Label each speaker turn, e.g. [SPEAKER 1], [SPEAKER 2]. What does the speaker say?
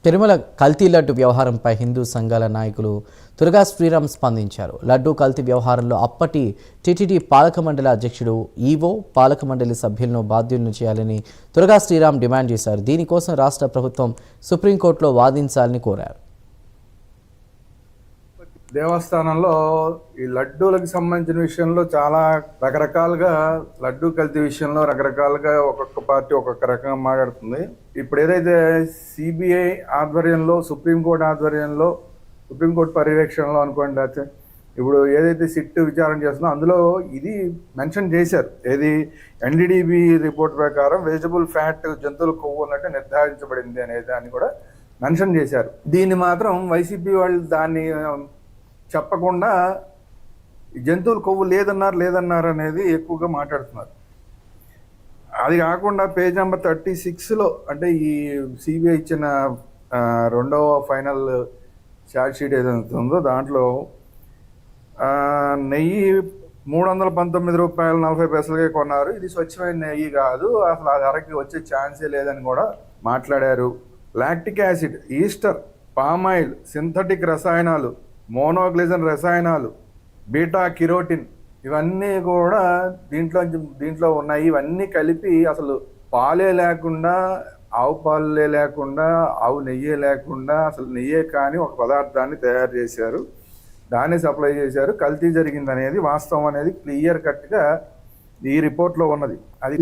[SPEAKER 1] తిరుమల కల్తీ లడ్డు వ్యవహారంపై హిందూ సంఘాల నాయకులు తురగా శ్రీరామ్ స్పందించారు. లడ్డు కల్తీ వ్యవహారంలో అప్పటి టీటీడీ పాలక మండలి అధ్యక్షుడు ఈవో పాలక మండలి సభ్యులను బాధ్యులను చేయాలని తురగా శ్రీరామ్ డిమాండ్ చేశారు. దీనికోసం రాష్ట్ర ప్రభుత్వం సుప్రీంకోర్టులో వాదించాలని కోరారు.
[SPEAKER 2] దేవస్థానంలో ఈ లడ్డూలకు సంబంధించిన విషయంలో చాలా రకరకాలుగా లడ్డూ కల్తీ విషయంలో రకరకాలుగా ఒక్కొక్క పార్టీ ఒక్కొక్క రకంగా మాట్లాడుతుంది. ఇప్పుడు ఏదైతే సిబిఐ ఆధ్వర్యంలో సుప్రీంకోర్టు ఆధ్వర్యంలో సుప్రీంకోర్టు పర్యవేక్షణలో అనుకోండి, అయితే ఇప్పుడు ఏదైతే సిట్ విచారణ చేస్తుందో అందులో ఇది మెన్షన్ చేశారు. ఏది ఎన్డీడీబీ రిపోర్ట్ ప్రకారం వెజిటబుల్ ఫ్యాట్ జంతువుల కొవ్వు అన్నట్టు నిర్ధారించబడింది అనేది దాన్ని కూడా మెన్షన్ చేశారు. దీన్ని మాత్రం వైసీపీ వాళ్ళు దాన్ని చెప్పకుండా జంతువుల కొవ్వు లేదన్నారు అనేది ఎక్కువగా మాట్లాడుతున్నారు. అది కాకుండా పేజ్ నెంబర్ 36లో అంటే ఈ సిబిఐ ఇచ్చిన రెండవ ఫైనల్ ఛార్జ్ షీట్ ఏదైతే ఉందో దాంట్లో నెయ్యి 319 రూపాయలు 40 పైసలకే కొన్నారు. ఇది స్వచ్ఛమైన నెయ్యి కాదు, అసలు అది అరకి వచ్చే ఛాన్సే లేదని కూడా మాట్లాడారు. Lactic acid, Easter, palm oil, synthetic రసాయనాలు, మోనోగ్లిజన్ రసాయనాలు, బీటా కిరోటిన్ ఇవన్నీ కూడా దీంట్లో ఉన్నాయి. ఇవన్నీ కలిపి అసలు పాలే లేకుండా, ఆవు పాలే లేకుండా, ఆవు నెయ్యే లేకుండా అసలు నెయ్యే కానీ ఒక పదార్థాన్ని తయారు చేశారు, దాన్ని సప్లై చేశారు. కల్తీ జరిగింది అనేది వాస్తవం అనేది క్లియర్ కట్గా ఈ రిపోర్ట్లో ఉన్నది. అది